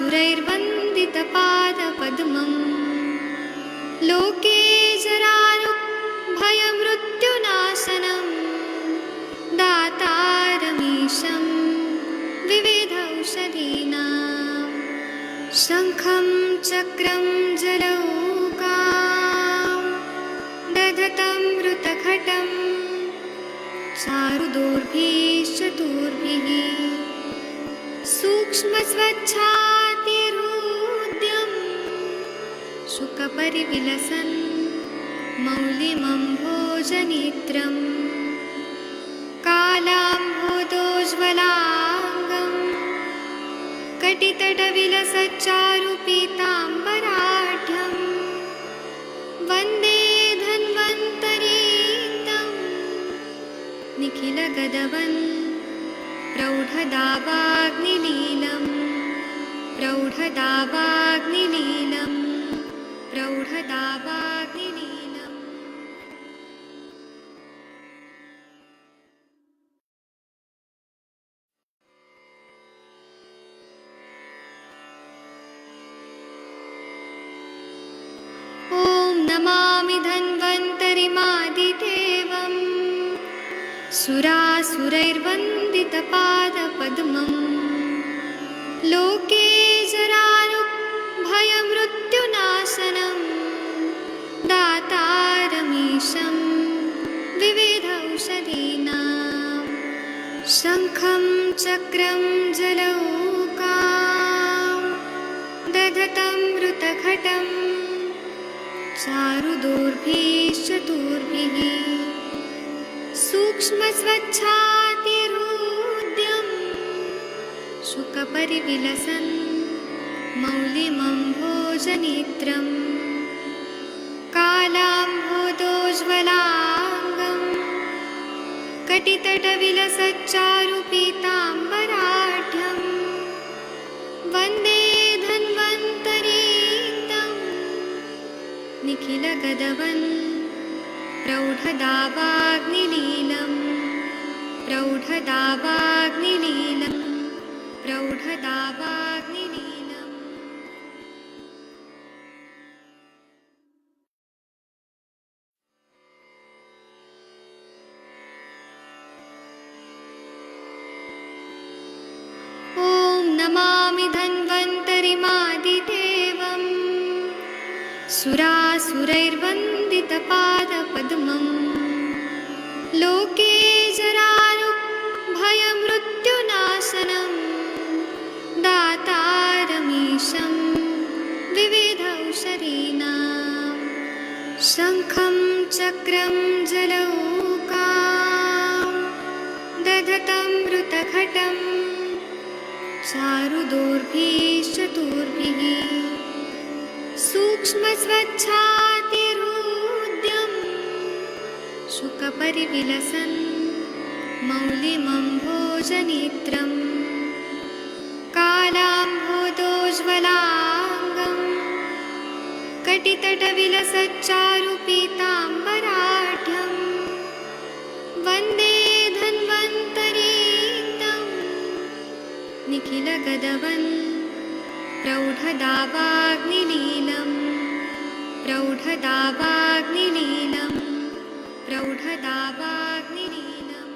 सुरासुरैर्वन्दितपादपद्मम् लोके जरारुभयमृत्युनाशनम् दातारमीशं विविधौषधीनां शङ्खं चक्रं जलौकां दधतं मृतघटं चारुदोर्भिश्चतुर्भिः सूक्ष्मस्वच्छातिहृद्यं शुकपरिविलसन् मौलिमम्भोजनेत्रम् कालाम्भोदोज्ज्वलाङ्गं कटितटविलसच्चारुपीताम्बराढ्यं वन्दे धन्वन्तरीतं निखिलगदवन् प्रौढदावाग्निलीलं प्रौढदावाग्निलीलं प्रौढदावाग्निलीलम्। ॐ नमामि धन्वन्तरिमादिदेवम् सुरासुरैर्वन्दितपादपद्मम् लोके जरारुभयमृत्युनाशनम् दातारमीशं विविधौषधीनां शङ्खं चक्रं जलौकां दधतं मृतघटं चारुदोर्भिश्चतुर्भिः सूक्ष्मस्वच्छातिहृद्यं शुकपरिविलसन् मौलिमम्भोजनेत्रम् कालाम्भोदोज्ज्वलाङ्गं कटितटविलसच्चारुपीताम्बराढ्यं वन्दे धन्वन्तरीतं निखिलगदवन् प्रौढदावाग्निलीलं प्रौढदावाग्निलीलं प्रौढदावाग्निलीलम्। ॐ नमामि धन्वन्तरिमादिदेवम् सुरासुरैर्वन्दितपादपद्मम् लोके जरारुभयमृत्युनाशनं दातारमीशं विविधौषधीनां शङ्खं चक्रं जलौकां दधतं मृतघटं चारुदोर्भिश्चतुर्भिः सूक्ष्मस्वच्छातिहृद्यं शुकपरिविलसन् मौलिमम्भोजनेत्रम् कालाम्भोदोज्ज्वलाङ्गं कटितटविलसच्चारुपीताम्बराढ्यं वन्दे धन्वन्तरीतं निखिलगदवन् प्रौढदावाग्निलीलं प्रौढदावाग्निलीलं प्रौढदावाग्निलीलम्।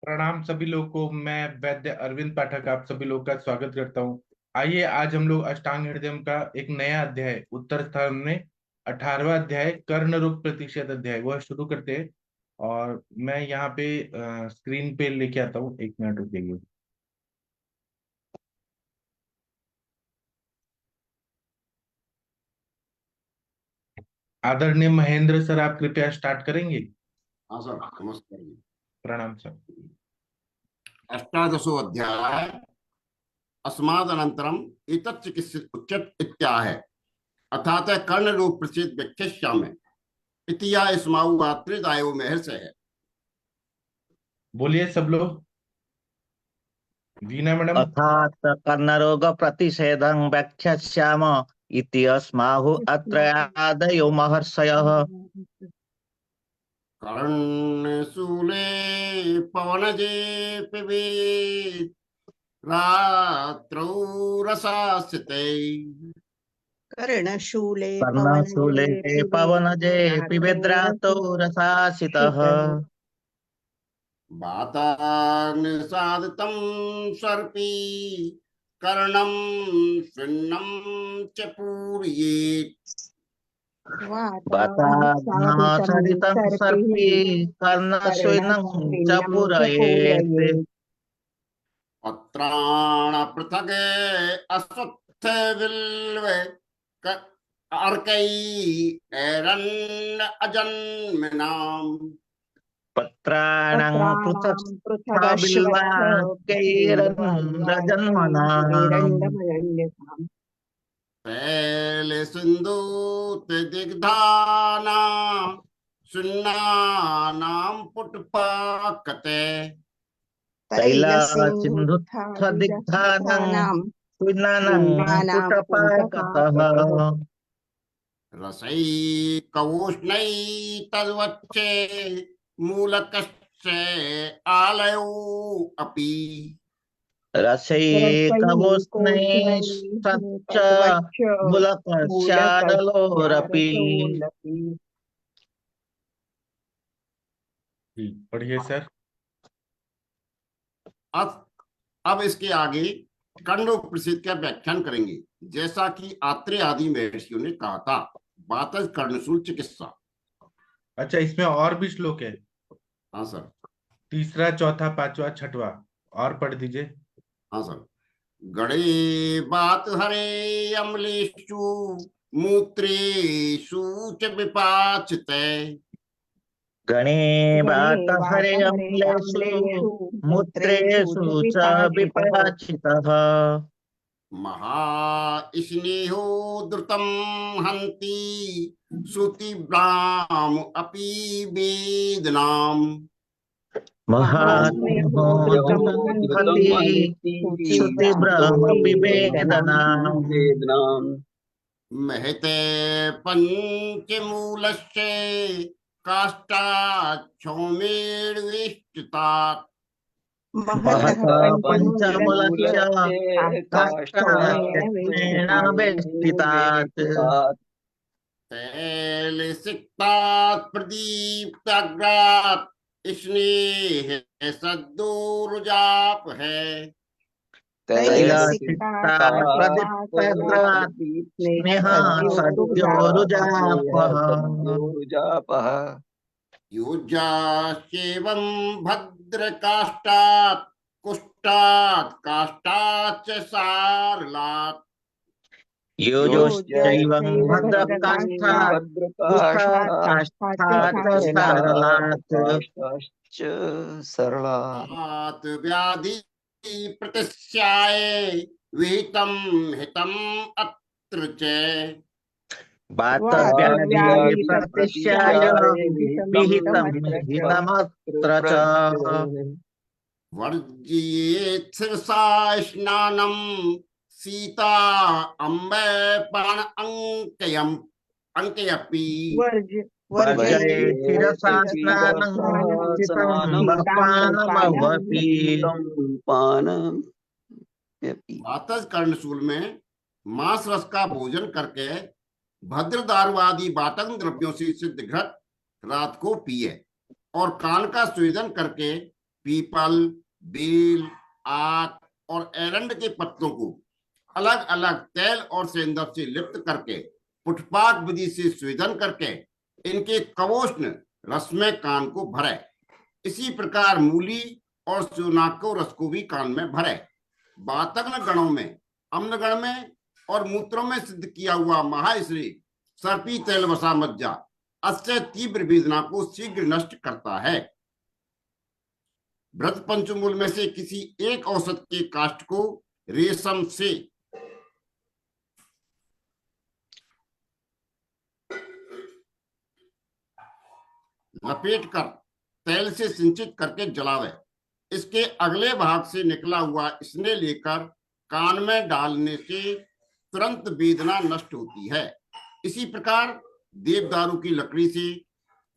प्रणाम सभी लोगों को। मैं वैद्य अरविंद पाठक आप सभी लोगों का स्वागत करता हूं। आइए आज हम लोग अष्टांग हृदय का एक नया अध्याय उत्तर स्थान में 18वां अध्याय कर्ण रोग प्रतिषेध अध्याय वह शुरू करते हैं। और मैं यहाँ पे स्क्रीन पे लेके आता हूँ, 1 मिनट रुकिए। आदरणीय महेंद्र सर, आप कृपया स्टार्ट करेंगे। हाँ सर, नमस्कार। प्रणाम सर। अष्टादशो अध्याय अस्मादनन्तरम् एतत् चिकित्सित उच्यत इत्याह अर्थात कर्ण रोग प्रसिद्ध व्याख्यास्यामि इति या इस्माउ मातृदायो महर्ष है। बोलिए सब लोग। वीना मैडम। अर्थात कर्णरोग प्रतिषेधं व्याख्यास्याम इति अस्माहु अत्र आदयो महर्षयः। कर्णशूले पवनजे पिबेत् रात्रौ रसास्यते। कर्णशूले कर्णशूले पवनजे पिबेद्रातो रसासितः। वातानिषादितं सर्पी कर्णं शृण्णं च पूरयेत्। वाताग्नासरितं सर्पी कर्णशूनं च पूरयेत्। पत्राण पृथग अश्वत्थ बिल्व अर्कै एरण्य अजन्मनाम्। पत्राणां पृथक् पैल सिंधु दिग्धानां सुन्नानां पुटपाकते। तैलसिन्धुत्थदिग्धानां सुनानां पुटपाकतः। रसैकवोष्णै तद्वच्चे मूलकस्य आलयो अपि। रसैकवोष्णैस्तच्च मूलकस्यादलोरपि। पढ़िए सर। अब इसके आगे कर्णोपनिषद का व्याख्यान करेंगे। जैसा कि आत्रेय आदि महर्षियों ने कहा था, बातज कर्णशूल चिकित्सा। अच्छा, इसमें और भी श्लोक है? हाँ सर। तीसरा, चौथा, पांचवा, छठवा और पढ़ दीजिए। हाँ सर। गणे बात हरे अम्लेषु मूत्रेषु च विपाचिते। गणे बात हरे अम्लेषु मूत्रेषु च विपाचितः। महास्नेहो द्रुतं हन्ति श्रुतिभ्राम अपि वेदनाम्। महास्नेहो श्रुतिभ्रामपि वेदनाम्। महते पंचमूलस्य काष्ठाच्छौमेर्विष्टितात्। महतः पञ्चमूलस्य काष्ठाच्छौमेर्विष्टितात्। तैलसिक्तात् प्रदीप्ताग्रात् स्नेह सद्दोरुजाप है। तैलसिक्तात् प्रदीप्ताग्रात् स्नेहः सद्योरुजापः। योज्याश्चैवं भद्रकाष्ठात् कुष्ठात् काष्ठाच्च सारलात्। योजश्चैवं भद्रकाष्ठात् कुष्ठात् काष्ठाच्च सरलात् व्याधि प्रतिस्याय विहितं हितं अत्र च। वातव्याधि प्रतिस्याय विहितं हितमत्र च। वर्जयेत् शिरसा स्नानं सीता अम्बपान अंकयपि। वर्जयेत् शिरसा स्नानं शीतमपानमवपि। वातज कर्णशूल में मांस रस का भोजन करके भद्रदारुवादी बातंग द्रव्यों से सिद्ध घृत रात को पिए और कान का स्वेदन करके पीपल, बेल, आक और एरंड के पत्तों को अलग अलग तेल और सेंधव से लिप्त करके पुष्पाक विधि से स्वेदन करके इनके कवोष्ण रस में कान को भरे। इसी प्रकार मूली और सुनाको रस को भी कान में भरे। बातग्न गणों में, अम्लगण में और मूत्रों में सिद्ध किया हुआ महाश्री सर्पी तेल वसा मज्जा अस्य तीव्र वेदना को शीघ्र नष्ट करता है। व्रत पंचमूल में से किसी एक औषध के काष्ठ को रेशम से लपेटकर तेल से सिंचित करके जलावे। इसके अगले भाग से निकला हुआ स्नेह लेकर कान में डालने से तुरंत वेदना नष्ट होती है। इसी प्रकार देवदारू की लकड़ी से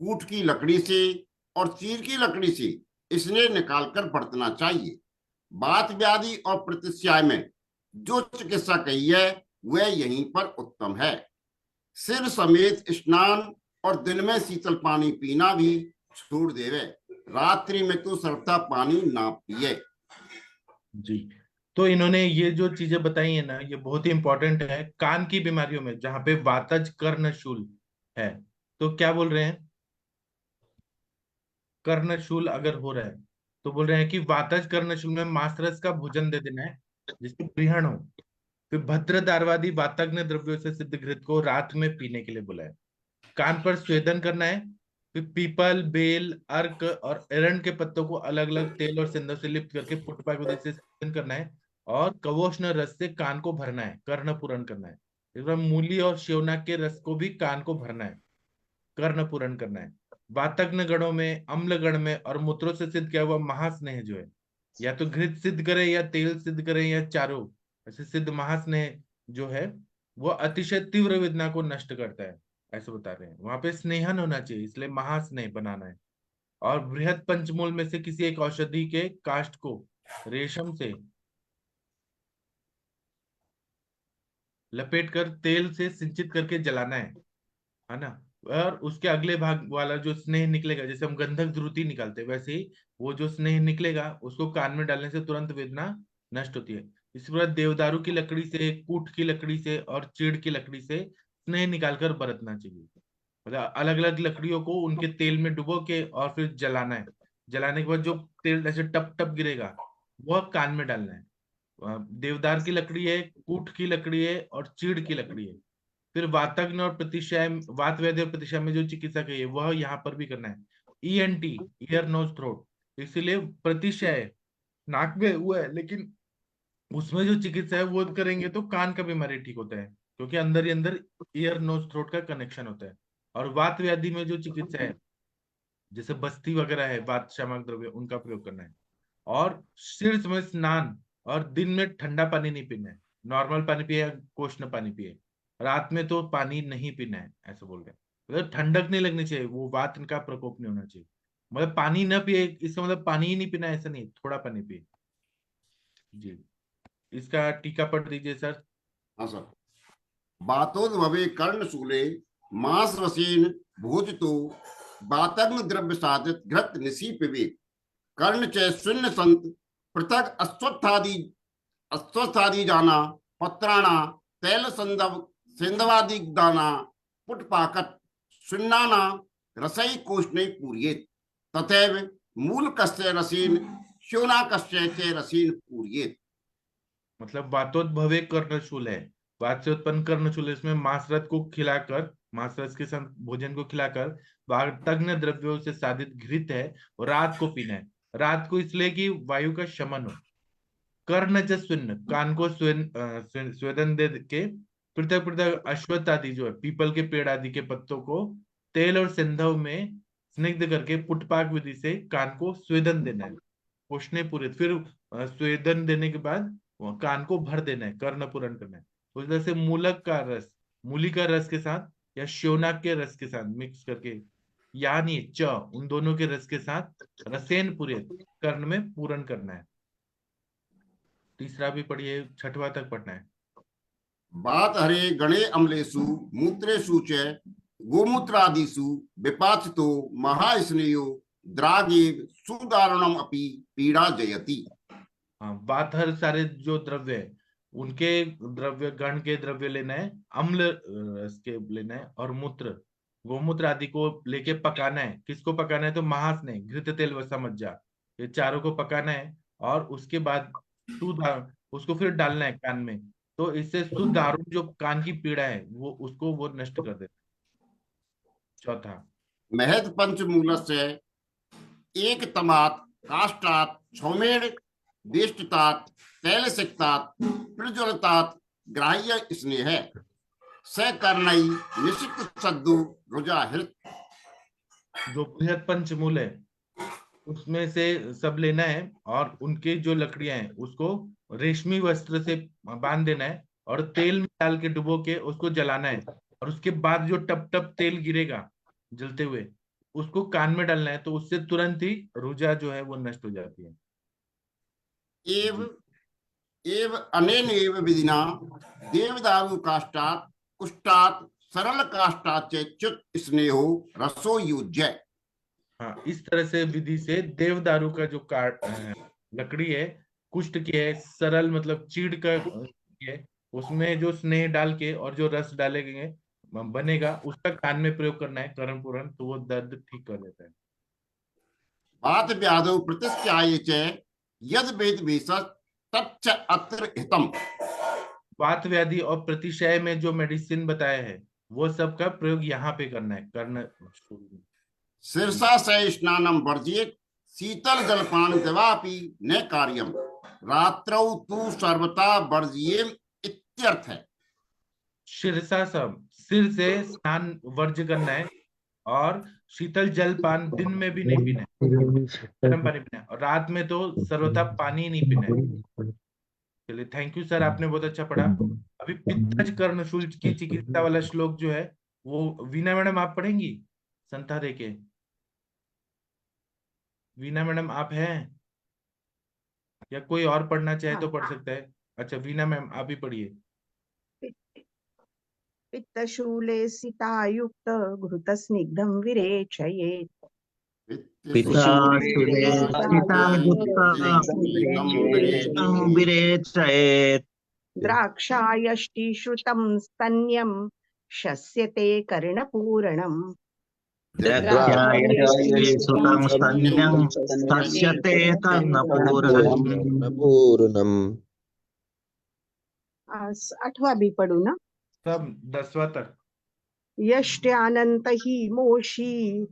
कूट की लकड़ी से और चीड़ की लकड़ी से स्नेह निकालकर बरतना चाहिए। बात व्याधि और प्रतिश्याय में जो चिकित्सा कही है वह यहीं पर उत्तम है। सिर समेत स्नान और दिन में शीतल पानी पीना भी छोड़ देवे, रात्रि में तो सर्वथा पानी ना पिए। जी, तो इन्होंने ये जो चीजें बताई है ना, ये बहुत ही इंपॉर्टेंट है कान की बीमारियों में, जहां पे वातज कर्णशूल है। तो क्या बोल रहे हैं, कर्णशूल अगर हो रहा है तो बोल रहे हैं कि वातज कर्णशूल में मांसरस का भोजन दे देना है जिससे ग्रहण हो। फिर भद्र दारवादी वातज्ञ द्रव्यों से सिद्ध घृत को रात में पीने के लिए बोला है। कान पर स्वेदन करना है। फिर पीपल, बेल, अर्क और एरंड के पत्तों को अलग अलग तेल और सिंदूर से लिप्त करके पुटपाक विधि से सेवन करना है। और कवोष्ण रस से कान को भरना है, कर्ण पूरण करना है। इस बार मूली और शिवनाक के रस को भी कान को भरना है, कर्ण पूरण करना है। वातज्ञ गणों में, अम्ल गण में और मूत्रों से सिद्ध किया हुआ महास्नेह जो है, या तो घृत सिद्ध करे या तेल सिद्ध करे या चारों, ऐसे सिद्ध महास्नेह जो है वो अतिशय तीव्र वेदना को नष्ट करता है, ऐसे बता रहे हैं। वहां पे स्नेहन होना चाहिए, इसलिए महास्नेह बनाना है। और बृहद पंचमूल में से किसी एक औषधि के काष्ठ को रेशम से लपेट कर तेल से सिंचित करके जलाना है ना। और उसके अगले भाग वाला जो स्नेह निकलेगा, जैसे हम गंधक ध्रुति निकालते हैं, वैसे ही वो जो स्नेह निकलेगा उसको कान में डालने से तुरंत वेदना नष्ट होती है। इसी प्रकार देवदारू की लकड़ी से, कूट की लकड़ी से और चीड़ की लकड़ी से स्नेह निकालकर बरतना चाहिए। मतलब अलग अलग लकड़ियों को उनके तेल में डुबो के और फिर जलाना है। जलाने के बाद जो तेल ऐसे टप टप गिरेगा वह कान में डालना है। देवदार की लकड़ी है, कूट की लकड़ी है और चीड़ की लकड़ी है। फिर वातज्ञ और प्रतिशय, वात वेद और प्रतिशय में जो चिकित्सा की है वह यहाँ पर भी करना है। ईएनटी, ईयर नोज थ्रोट, इसीलिए प्रतिशय नाक में हुआ है, लेकिन उसमें जो चिकित्सा है वो करेंगे तो कान का बीमारी ठीक होता है, क्योंकि अंदर ही अंदर ईयर नोज थ्रोट का कनेक्शन होता है। और वात व्याधि में जो चिकित्सा है, जैसे बस्ती वगैरह है, वात शामक द्रव्य, उनका प्रयोग करना है। और शीर्ष में स्नान, और दिन में ठंडा पानी नहीं पीना है, नॉर्मल पानी पिए या कोष्ण पानी पिए। रात में तो पानी नहीं पीना है, ऐसे बोल रहे हैं। मतलब ठंडक नहीं लगनी चाहिए, वो वात का प्रकोप नहीं होना चाहिए। मतलब पानी न पिए इसका मतलब पानी ही नहीं पीना है, ऐसा नहीं, थोड़ा पानी पिए। जी, इसका टीका पढ़ दीजिए सर। हाँ सर। बातोद्भवे कर्णशूले मांस रसीन भोजतो वातज्ञ द्रव्य साधित घृत निशी पिबे कर्ण च शून्य संत पृथक अस्वस्थादि जाना पत्राणा तैल संदव सिंधवादि दाना पुटपाकट सुन्नाना रसई कोष्णे पूर्येत तथैव मूल कस्य रसीन श्योना कस्य च रसीन पूर्येत। मतलब वातोद्भवे कर्णशूल है, वात से उत्पन्न कर्णशूल है। इसमें मांसरस को खिलाकर, मांसरस के साथ भोजन को खिलाकर वातज्ञ द्रव्यों से साधित घृत है, और रात को पीना है। रात को इसलिए कि वायु का शमन हो। कर्ण च सुन्न, कान को स्वेदन दे के पृथक पृथक अश्वत्थ आदि जो है, पीपल के पेड़ आदि के पत्तों को तेल और सिंधव में स्निग्ध करके पुटपाक विधि से कान को स्वेदन देना है, पोषणे पूरे। फिर स्वेदन देने के बाद कान को भर देना है, कर्ण पूरण करना है। तो इस तरह से मूलक का रस, मूली का रस के साथ या श्योनाक के रस के साथ मिक्स करके, यानी च, उन दोनों के रस के साथ रसेन पूरे कर्ण में पूरण करना है। तीसरा भी पढ़िए, छठवां तक पढ़ना है। बात हरे गणे अम्लेषु मूत्रेषु च गोमूत्रादिषु विपाचितो महास्नेयो द्रागेव सुदारुणम अपि पीड़ा जयति। हाँ, बात हर सारे जो द्रव्य है उनके द्रव्य गण के द्रव्य लेना है, अम्ल रस के लेना है, और मूत्र, गोमूत्र आदि को लेके पकाना है। किसको पकाना है, तो महास्नेह, घृत, तेल, वसा, मज्जा, ये चारों को पकाना है। और उसके बाद सुधार उसको फिर डालना है कान में, तो इससे सुधारुण जो कान की पीड़ा है वो उसको वो नष्ट कर देता है। चौथा, महद पंचमूलस्य एक तमात काष्टात क्षौमेण वेष्टितात तैलसिक्तात प्रज्वलतात ग्राह्य स्नेह सकर्णई निशित सद्दु रुजा हृत। जो बृहद पंचमूल है उसमें से सब लेना है, और उनके जो लकड़ियां हैं उसको रेशमी वस्त्र से बांध देना है, और तेल में डाल के डुबो के उसको जलाना है। और उसके बाद जो टप टप तेल गिरेगा जलते हुए, उसको कान में डालना है, तो उससे तुरंत ही रुजा जो है वो नष्ट हो जाती है। एव एव अनेन एव विधिना देवदारु काष्ठात् कुष्ठात् सरल काष्ठात् च च्युत स्नेहो रसो युज्य। हाँ, इस तरह से विधि से देवदारू का जो लकड़ी है, कुष्ठ की है, सरल मतलब चीड़ का है, उसमें जो स्नेह डाल के और जो रस डालेंगे बनेगा, उसका कान में प्रयोग करना है करण पूरण, तो वो दर्द ठीक कर देता है। वात व्याधौ प्रतिष्ठाय च यद वेद वेशस् तच्च अत्र हितम्। वात व्याधि और प्रतिशय में जो मेडिसिन बताया है वो सब का प्रयोग यहाँ पे करना है, कर्ण शीर्षा से स्नानं वर्जयेत् शीतल जलपान दवापि न कार्यम रात्रौ तु सर्वथा वर्जयेम इत्यर्थ है। शीर्षासम, सिर से स्नान वर्ज करना है, और शीतल जल पान दिन में भी नहीं पीना है, गर्म पानी पीना है, और रात में तो सर्वथा पानी ही नहीं पीना है। चलिए, थैंक यू सर, आपने बहुत अच्छा पढ़ा। अभी पित्तज कर्णशूल की चिकित्सा वाला श्लोक जो है वो वीना मैडम आप पढ़ेंगी संथा दे के। वीना मैडम आप हैं, या कोई और पढ़ना चाहे तो पढ़ सकता है। अच्छा, वीना मैम आप ही पढ़िए। पित्तशूले सितायुक्त घृतस्निग्धं विरेचयेत्। पिताशूले विरेचयेत्। द्राक्षायष्टिश्रुतं स्तन्यं शस्यते कर्णपूरणम्। द्राक्षायष्टिश्रुतं स्तन्यं शस्यते कर्णपूरणम्। 8वां भी पढ़ू ना? सब 10वां तक। यष्ट्यानंत ही मोशी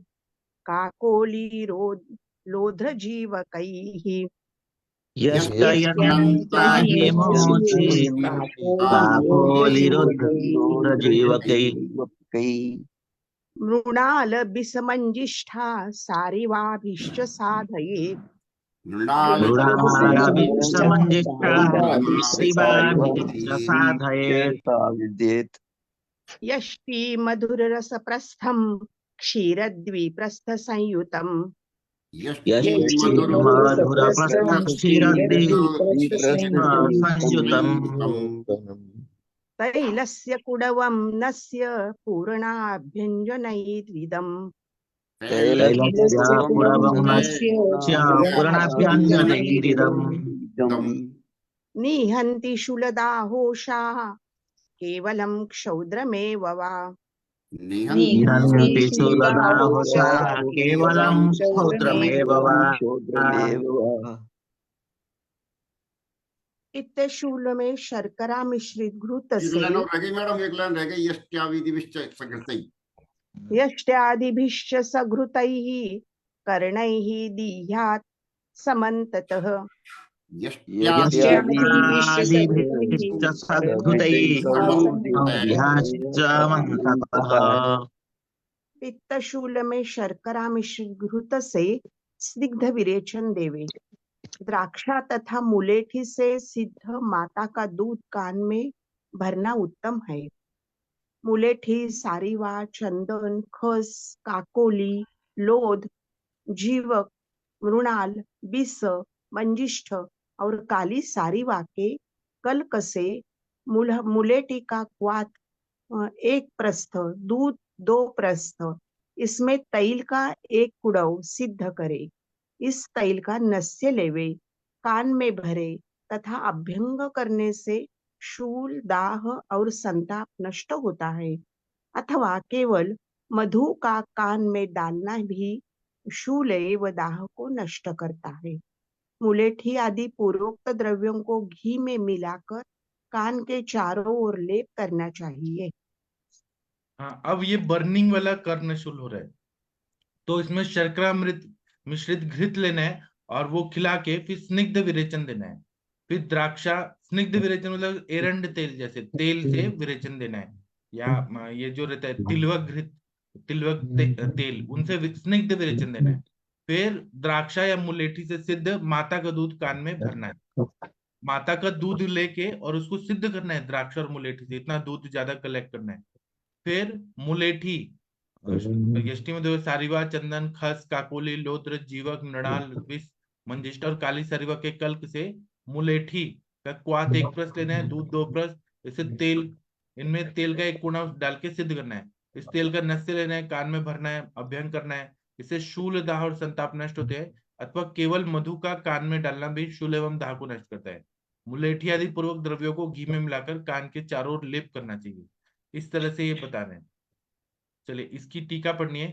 काकोली लोध्र जीवकैः। यष्टयन्ता हि मोचि काकोलिरुद्रजीवकैः। मृणाल बिसमञ्जिष्ठा सारिवाभिश्च साधयेत्। साधयेत्। यष्टि मधुररसप्रस्थं क्षीरद्विप्रस्थ संयुतम्। तैलस्य कुडवं नस्य पूर्णाभ्यञ्जनैर्विदम्। निहन्ति शूलदाहोषाः केवलं क्षौद्रमेव वा। केवलं क्षौद्रमेव वा। पित्तशूल में शर्करा मिश्रित घृत एक से लाइन और रह गई मैडम, एक लाइन रह गई। यष्ट्याविधिश्च सकृतैः। यष्ट्यादिभिश्च सघृतैः कर्णैः दीह्यात् समन्ततः। यष्ट्यादिभिश्च सघृतैः। पित्तशूल में शर्करा मिश्रित घृत से स्निग्ध विरेचन देवे। द्राक्षा तथा मुलेठी से सिद्ध माता का दूध कान में भरना उत्तम है। मुलेठी, सारीवा, चंदन, खस, काकोली, लोध, जीवक, मृणाल, बिस, मंजिष्ठ और काली सारीवा के कलकसे मुलेठी का क्वाथ 1 प्रस्थ, दूध 2 प्रस्थ, इसमें तैल का 1 कुड़व सिद्ध करे। इस तैल का नस्य लेवे, कान में भरे तथा अभ्यंग करने से शूल, दाह और संताप नष्ट होता है। अथवा केवल मधु का कान में डालना भी शूल व दाह को नष्ट करता है। मुलेठी आदि पूर्वोक्त द्रव्यों को घी में मिलाकर कान के चारों ओर लेप करना चाहिए। हाँ, अब ये बर्निंग वाला कर्णशूल हो रहा है, तो इसमें शर्करा मिश्रित घृत लेना है और वो खिला के फिर स्निग्ध विरेचन देना है। फिर द्राक्षा, स्निग्ध विरेचन मतलब एरंड तेल जैसे तेल से विरेचन देना है, या ये जो रहता है तिलवक घृत, तेल, उनसे स्निग्ध विरेचन देना है। फिर द्राक्षा या मुलेठी से सिद्ध माता का दूध कान में भरना है। माता का दूध लेके और उसको सिद्ध करना है, द्राक्षा और मुलेठी से इतना दूध ज्यादा कलेक्ट करना है। फिर मुलेठी यष्टि में दो सारिवा, चंदन, खस, काकोली, लोद्र, जीवक, नड़ाल, विष, मंजिष्ठ और काली सारिवा के कल्क से मुलेठी का क्वाथ एक प्रस लेना है, दूध 2 प्रस, इसे तेल, इनमें तेल का 1 कोना डाल के सिद्ध करना है। इस तेल का नस्य लेना है, कान में भरना है, अभ्यंग करना है। इससे शूल, दाह और संताप नष्ट होते हैं। अथवा केवल मधु का कान में डालना भी शूल एवं दाह को नष्ट करता है। मुलेठी आदि पूर्वक द्रव्यों को घी में मिलाकर कान के चारों ओर लेप करना चाहिए। इस तरह से ये बता रहे हैं। चलिए इसकी टीका पढ़नी है,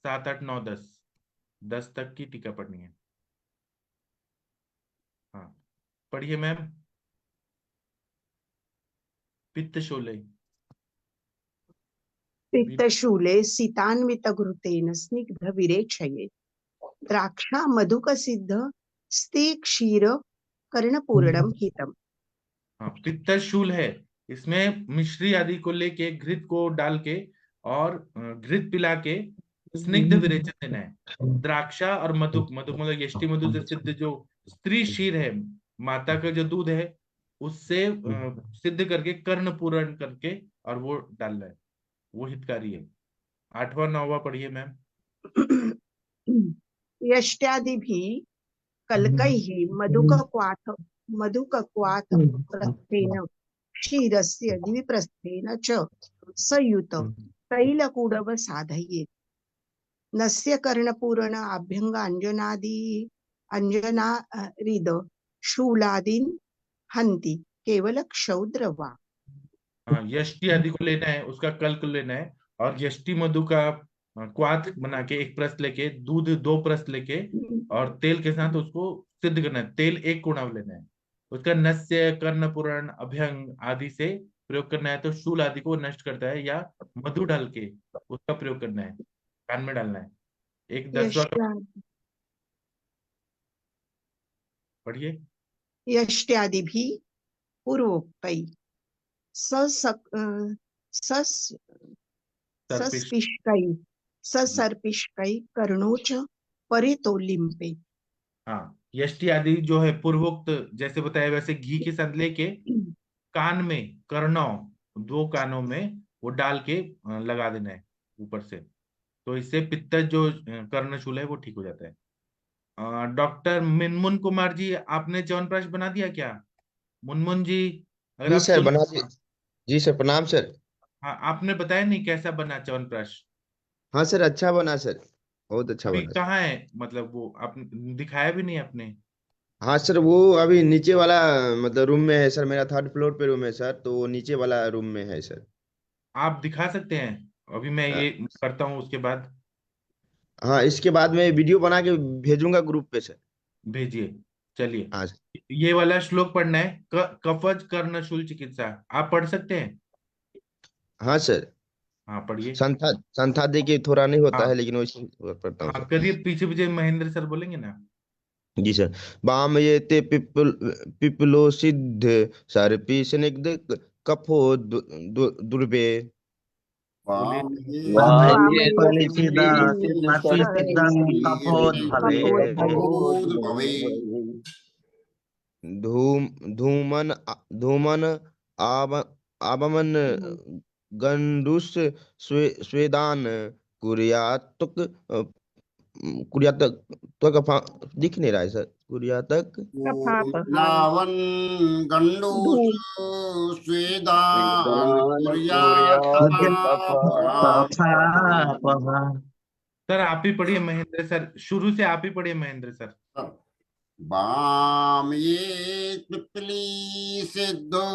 7, 8, 9, 10 तक की टीका पढ़नी है। हाँ पढ़िए मैम। पित्त शोले पित्तशूले सीतान्वितघृतेन स्निग्धविरेचये द्राक्षा मधुकसिद्ध स्ति क्षीर कर्णपूरणम हितम। हाँ पित्त शूल है, इसमें मिश्री आदि को लेके घृत को डाल के और घृत पिला के स्निग्ध विरेचन देना है। द्राक्षा और मधु, मधु मतलब यष्टि मधु से सिद्ध जो स्त्री क्षीर है, माता का जो दूध है उससे सिद्ध करके कर्ण पूरण करके और वो डालना है, वो हितकारी है। 8वां 9वां पढ़िए मैम। यष्ट्यादिभिः कल्कैः मधुकक्वाथ प्रस्थेन क्षीरस्य द्विप्रस्थेन च संयुत तैलकूडव साधयेत्। नस्य कर्णपूरण अंजनारिद शूलादीन हन्ति केवल क्षौद्रवा। हाँ यष्टि आदि को लेना है, उसका कल्क लेना है और यष्टि मधु का क्वाथ बना के 1 प्रस्त लेके, दूध 2 प्रस्त लेके और तेल के साथ उसको सिद्ध करना है। तेल 1 कोना लेना है, उसका नस्य, कर्णपुरण, अभ्यंग आदि से प्रयोग करना है, तो शूल आदि को नष्ट करता है। या मधु डाल के उसका प्रयोग करना है, कान में डालना है। एक 10वां पढ़िए। यष्ट्यादिभिः पूर्वोक्तैः ससर्पिष्कै कर्णोच परितो लिम्पे। हाँ यष्टि आदि जो है पूर्वोक्त जैसे बताया वैसे घी के साथ लेके कान में, कर्णों 2 कानों में वो डाल के लगा देना है ऊपर से, तो इससे पित्त जो कर्णशूल है वो ठीक हो जाता है। डॉक्टर मिनमुन कुमार जी, आपने च्यवनप्राश बना दिया क्या? मुनमुन जी अगर जी आप सर सुन, बना दिए। जी सर प्रणाम सर। हाँ आपने बताया नहीं कैसा बना च्यवनप्राश? हाँ सर अच्छा बना सर, बहुत अच्छा अभी बना सर। कहाँ है, मतलब वो आप दिखाया भी नहीं आपने? हाँ सर वो अभी नीचे वाला मतलब रूम में है सर, मेरा 3rd फ्लोर पे रूम है सर, तो वो नीचे वाला रूम में है सर। आप दिखा सकते हैं? अभी मैं अ, ये करता हूँ उसके बाद हाँ इसके बाद मैं वीडियो बना के भेजूंगा ग्रुप पे सर। भेजिए। चलिए हाँ सर। ये वाला श्लोक पढ़ना है, कफज कर्णशूल चिकित्सा। आप पढ़ सकते हैं? हाँ सर। हाँ पढ़िए। संथा संथा दे के थोड़ा नहीं होता है हाँ लेकिन वैसे पढ़ता हूँ हाँ सर। करिए, पीछे पीछे महेंद्र सर बोलेंगे ना। जी सर। वाम ये ते पिपलो सिद्ध सर्पी स्निग्ध कफो दुर्बे। बोलिए। वाये वामये फलिसिदा सर्पिसिद्धं कपोद्भवे। कपोद्भवे। धूमन धूमन आव आवमन गंडुस स्वेदान कुरियातक कुरियातक दिख नहीं रहा है सर, कुरियातक कफापहान नावन गंडूस धूम स्वेदान कुर्यात् कपापहान। कफापहा। सर आप ही पढ़िए महेंद्र सर, शुरू से आप ही पढ़िए महेंद्र सर। वाम ये पिपली सिद्धो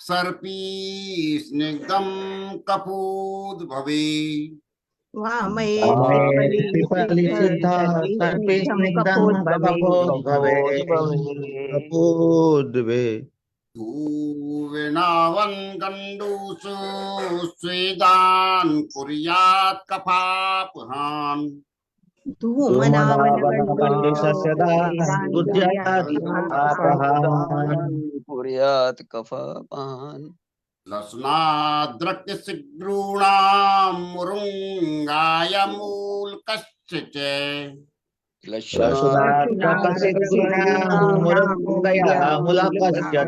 सर्पी स्निग्धम कपोद्भवे। वामये वाये पिप्पली पिपलिसिद्धा सर्पिस्निग्धं सर्पिस्निग्धं कपोद्भवे। कपोद्भवे। कपोद्भवे। धूवेनावन गंडूसु स्वेदान कुर्यात् कपापहान। धूमनावन गंडूसो धूमनावनगण्डुसस्यदा वेदान् कुर्यात् कुर्यात् कफापहान्। कुर्यात् कफापहान्। लसनाद्रक्य सिग्रूणां मुरुंगाय मूलकस्य च मुलाकस्य च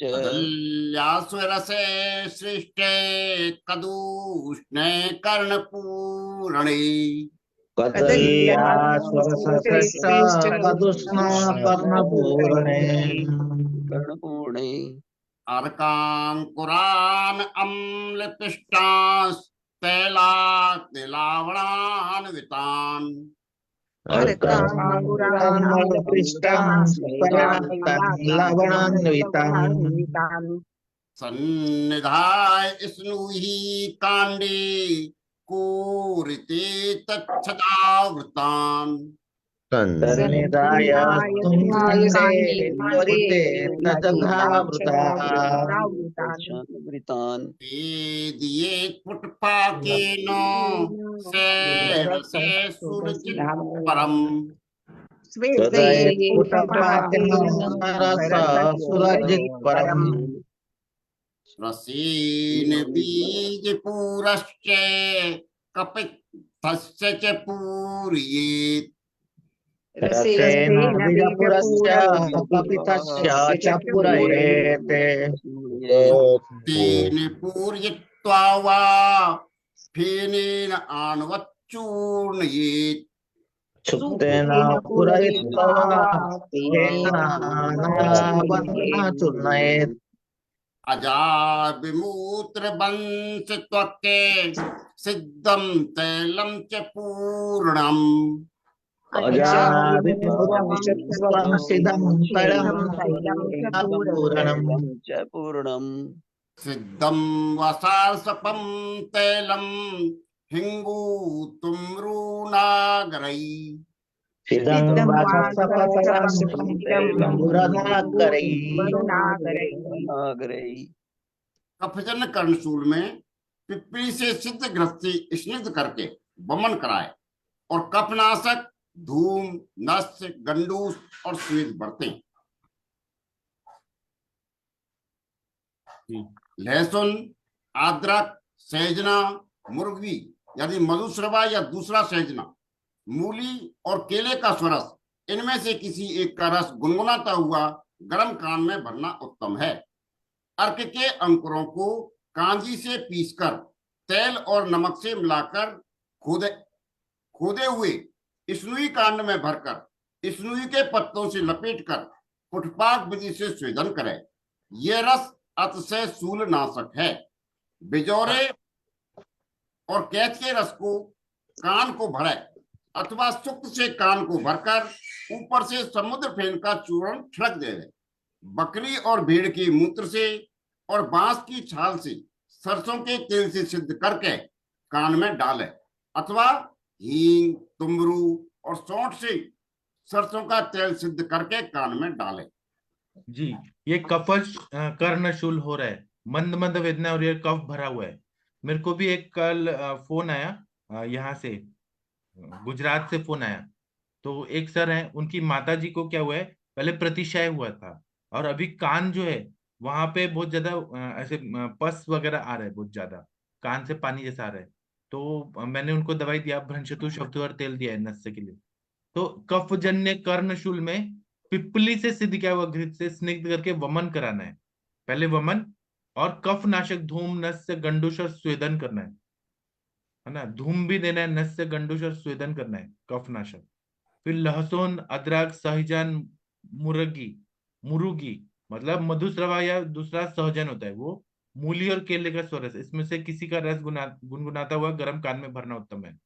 कदल्यास्वरसे सृष्टे कदूष्णे कर्णपूरणे कदलीयाश्वरसश्रेष्ठ कर्णपूरणे कर्णपूर्णे अर्काङ्कुरान् अम्लपिष्टास्तैलाक्तिलावणान्वितान् लवणान्वितान् सन्निधाय स्नूहि काण्डे पूरिते तच्छदावृतान् सन्निधाय पूरिते वृतान् दिये पुटपाकेन सेरसे सुरजित् परम् परम् रसेन बीजपूरश्च कपित्थश्च च पूरयेत् रसेन बीजपुरस्य कपितस्य च पूरयेत् तेन पूरयित्वा वा फेनेन आणवच्चूर्णयेत् सुप्तेन पूरयित्वा चूर्णयेत् अजाविमूत्रवंश त्वक्के सिद्धं तैलं च पूर्णम् पूर्णम् सिद्धं वसासपं तैलं हिङ्गूतुम्रूनागरै कफजन कर्णशूल में पिप्पली से सिद्ध ग्रस्ती स्निग्ध करके वमन कराए और कफनाशक धूम नस्य गंडूस और स्वेद बरते। लहसुन अदरक सहजना मुर्गी यदि मधुश्रवा या दूसरा सहजना मूली और केले का स्वरस इनमें से किसी एक का रस गुनगुनाता हुआ गर्म कान में भरना उत्तम है। अर्क के अंकुरों को कांजी से पीसकर तेल और नमक से मिलाकर खोदे हुए स्नुई कांड में भरकर स्नुई के पत्तों से लपेटकर पुटपाक विधि से स्वेदन करें। यह रस अतिशय शूलनाशक है। बिजौरे और कैच के रस को कान को भरे अथवा सुक्त से कान को भरकर ऊपर से समुद्र फेन का चूर्ण छिड़क दे। बकरी और भेड़ के मूत्र से और बांस की छाल से सरसों के तेल से सिद्ध करके कान में डाले अथवा हींग तुमरू और सौंठ से सरसों का तेल सिद्ध करके कान में डाले। जी, ये कफज कर्णशूल हो रहा है, मंद मंद वेदना और ये कफ भरा हुआ है। मेरे को भी एक कल फोन आया, यहाँ से गुजरात से फोन आया। तो एक सर हैं, उनकी माता जी को क्या हुआ है, पहले प्रतिशय हुआ था और अभी कान जो है वहां पे बहुत ज्यादा ऐसे पस वगैरह आ रहा है, बहुत ज्यादा कान से पानी जैसा आ रहा है। तो मैंने उनको दवाई दिया, भ्रंशतु शब्दवर तेल दिया है नस्य के लिए। तो कफजन्य कर्णशूल में पिप्पली से सिद्ध किया हुआ घृत से स्निग्ध करके वमन कराना है। पहले वमन और कफ नाशक धूम नस्य गंडूश और स्वेदन करना है ना। धूम भी देना है, नस्य गंडूश और स्वेदन करना है, कफ नाशक। फिर लहसुन अदरक सहजन मुरुगी मतलब मधुश्रवा या दूसरा सहजन होता है वो, मूली और केले का स्वरस, इसमें से किसी का रस गुनगुनाता हुआ गर्म कान में भरना उत्तम है।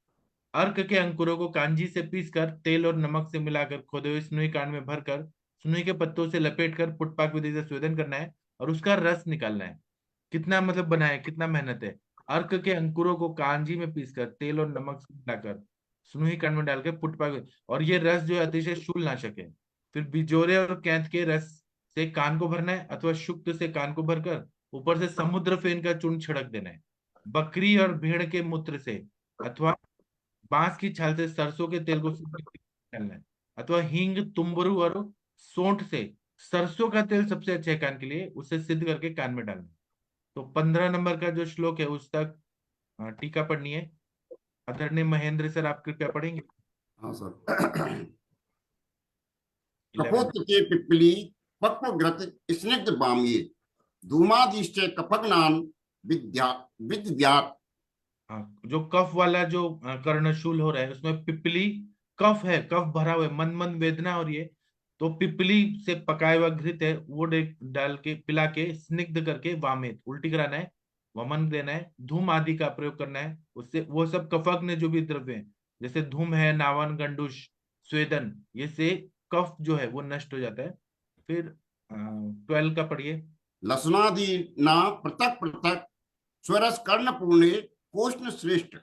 अर्क के अंकुरों को कांजी से पीसकर तेल और नमक से मिलाकर खोदे हुए स्नुई कांड में भरकर स्नुई के पत्तों से लपेटकर पुटपाक विधि से स्वेदन करना है और उसका रस निकालना है। कितना मतलब बनाए, कितना मेहनत है। अर्क के अंकुरों को कांजी में पीसकर तेल और नमक से मिलाकर स्नुई कांड में डालकर पुटपाक, और ये रस जो है अतिशय शूलनाशक है। फिर बिजोरे और कैंथ के रस से कान को भरना है अथवा शुक्त से कान को भरकर ऊपर से समुद्र फेन का चूर्ण छिड़क देना है। बकरी और भेड़ के मूत्र से अथवा बांस की छाल से सरसों के तेल को डालना है अथवा हींग तुंबरू और सौंठ से, सरसों का तेल सबसे अच्छा है कान के लिए, उसे सिद्ध करके कान में डालना है। तो 15 नंबर का जो श्लोक है उस तक टीका पढ़नी है। आदरणीय महेंद्र सर, आप कृपया पढ़ेंगे। हाँ सर। 11 कपोत्तके पिप्पली पक्वग्रत स्निग्ध बाम्ये धूमादिश्चे कफग्नान विद्या विद्यात्। हाँ, जो कफ वाला जो कर्णशूल हो रहा है उसमें पिपली कफ है, कफ भरा हुआ है, मन मन वेदना और ये तो पिपली से पकाया हुआ घृत है वो डाल के पिला के स्निग्ध करके वामित उल्टी कराना है, वमन देना है, धूम आदि का प्रयोग करना है, उससे वो सब कफग्न जो भी द्रव्य है जैसे धूम है, नावन, गंडूष, स्वेदन, ये से कफ जो है वो नष्ट हो जाता है। फिर 12 का पढ़िए। लसनादि ना पृथक पृथक स्वरस कर्ण पूर्णे कोष्ण श्रेष्ठ।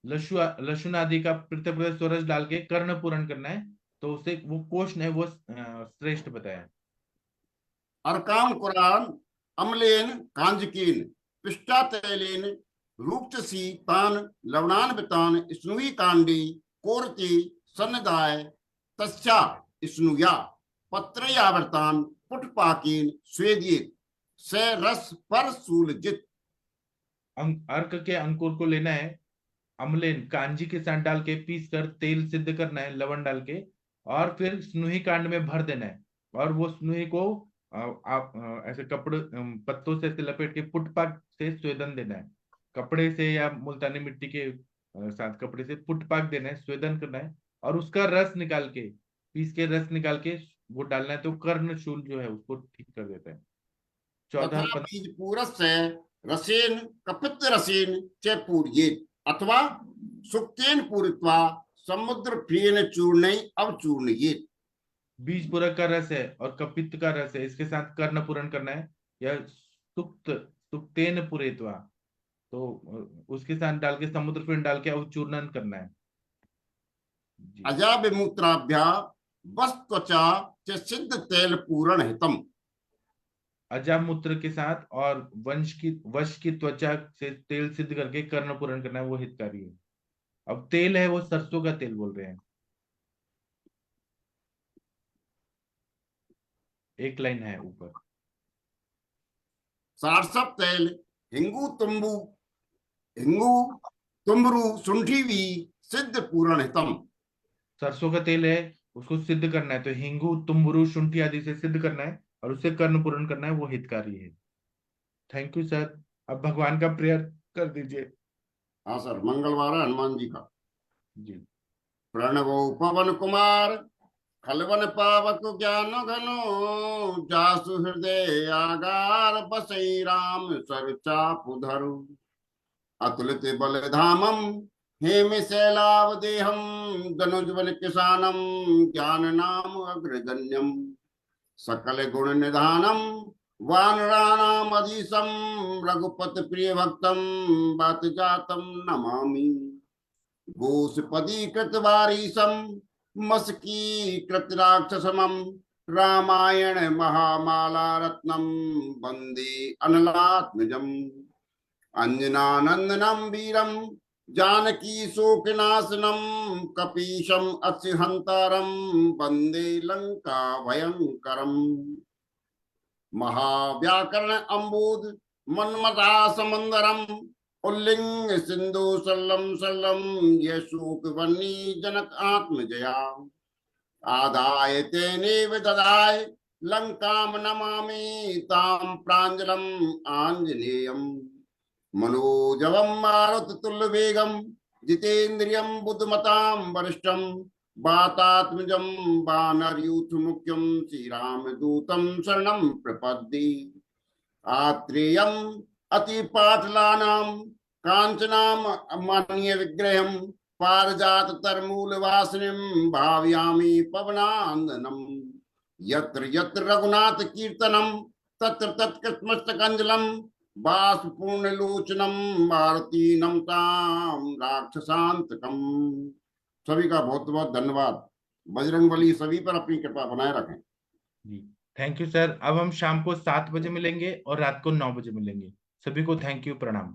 लशुन आदि का पृथक पृथक स्वरस डाल के कर्ण पूरण करना है तो उसे वो कोष्ण है वो श्रेष्ठ बताया। अर्काम कुरान अम्लेन कांजकीन पिष्टातैलेन रूपचसी तान लवणान बितान स्नुई कांडी कोरति सन्नदाय तस्या स्नुया पत्रयावर्तान पुटपाकीन स्वेदित से रस पर सूलजित। अर्क के अंकुर को लेना है, अम्लेन कांजी के साथ डाल के पीस कर तेल सिद्ध करना है लवण डाल के, और फिर स्नुही कांड में भर देना है और वो स्नुही को आप ऐसे कपड़े पत्तों से ऐसे लपेट के पुटपाक से स्वेदन देना है, कपड़े से या मुल्तानी मिट्टी के साथ कपड़े से पुटपाक देना है, स्वेदन करना है और उसका रस निकाल के पीस के रस निकाल के वो डालना है तो कर्णशूल जो है उसको ठीक कर देता है। 14 और तथा 15 बीज पूरस्य रसेन कपित्त रसेन च पूर्येत अथवा सुक्तेन पूरित्वा समुद्र प्रियन चूर्णै अवचूर्णयेत। बीज पूरक का रस है और कपित्त का रस है, इसके साथ कर्ण पूरण करना है या सुक्तेन पुरेत्वा तो उसके साथ डाल के समुद्र फिर डाल के अवचूर्णन करना है जी। अजा विमूत्राभ्या बस त्वचा च सिद्ध तेल पूरण हितम। अजामूत्र के साथ और वश की त्वचा से तेल सिद्ध करके कर्ण पूरण करना है वो हितकारी है। अब तेल है वो सरसों का तेल बोल रहे हैं, एक लाइन है ऊपर। सारसप तेल हिंगू तुम्बरू सुंठी भी सिद्ध पूरण हितम। सरसों का तेल है उसको सिद्ध करना है तो हिंगू, तुम्बरू, शुंठी आदि से सिद्ध करना है और उससे कर्ण पूरण करना है वो हितकारी है। Thank you sir. अब भगवान का प्रेयर कर दीजिए। हाँ सर, मंगलवार है हनुमान जी का। जी। प्रणवो पवन कुमार खलवन पावक ज्ञान घनो जासु हृदय आगार बसई राम सर चापु धरु अतुलित बल धामम हेम शैलावदेहम धनुजवन किसानम ज्ञान नाम अग्रगण्यम सकल गुण निधानम वानराणाम अधीशम रघुपति प्रिय भक्तम बात जातम नमामि गोष्पदी कृतवारीशम मस्की कृत राक्षसमम रामायण महामाला रत्नम वंदे अनलात्मजम अंजनानंदनम वीरम जानकी शोकनाशनम कपीशम असिहंतारम वंदे लंका भयंकरम महाव्याकरण अम्बुद मन्मथा समंदरम उल्लिंग सिंधु सल्लम सल्लम ये शोक वन्नी जनक आत्मजया आदाय तेनेव ददाय लंकाम नमामि ताम प्रांजलम आंजनेयम मनोजवम मारुततुल्य वेगम जितेन्द्रियम बुद्धिमताम वरिष्ठम वातात्मजं वानरयूथ मुख्यम श्रीराम दूतम शरणं प्रपद्ये आत्रेयम् अति पाटलानां कांचनाम मान्य विग्रहम पारजात तरमूल वासनिम भावयामि पवनांदनम यत्र यत्र रघुनाथ कीर्तनम तत्र तत्र कृतमस्तकंजलम बाष्पूर्ण लोचनम भारती नमताम राक्षसांतकम। सभी का बहुत बहुत धन्यवाद। बजरंगबली सभी पर अपनी कृपा बनाए रखें। जी थैंक यू सर। अब हम शाम को 7 बजे मिलेंगे और रात को 9 बजे मिलेंगे। सभी को थैंक यू, प्रणाम।